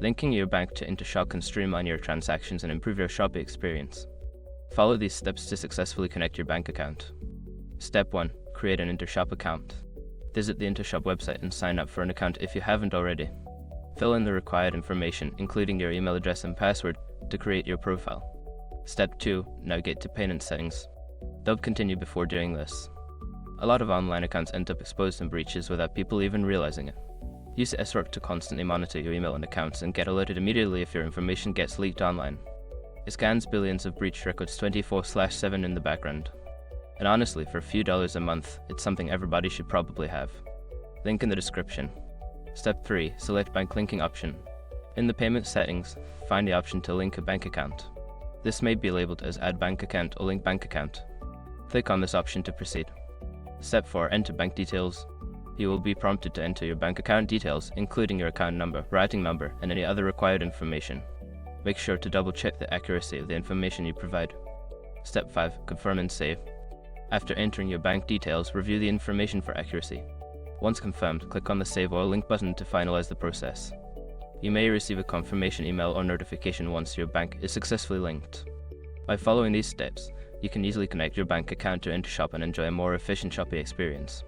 Linking your bank to Intershop can streamline your transactions and improve your shopping experience. Follow these steps to successfully connect your bank account. Step 1. Create an Intershop account. Visit the Intershop website and sign up for an account if you haven't already. Fill in the required information, including your email address and password, to create your profile. Step 2. Navigate to payment settings. Don't continue before doing this. A lot of online accounts end up exposed in breaches without people even realizing it. Use Intershop to constantly monitor your email and accounts and get alerted immediately if your information gets leaked online. It scans billions of breach records 24/7 in the background. And honestly, for a few dollars a month, it's something everybody should probably have. Link in the description. Step 3. Select bank linking option. In the payment settings, find the option to link a bank account. This may be labeled as Add Bank Account or Link Bank Account. Click on this option to proceed. Step 4. Enter bank details. You will be prompted to enter your bank account details, including your account number, routing number, and any other required information. Make sure to double-check the accuracy of the information you provide. Step 5. Confirm and save. After entering your bank details, review the information for accuracy. Once confirmed, click on the Save or Link button to finalize the process. You may receive a confirmation email or notification once your bank is successfully linked. By following these steps, you can easily connect your bank account to Intershop and enjoy a more efficient shopping experience.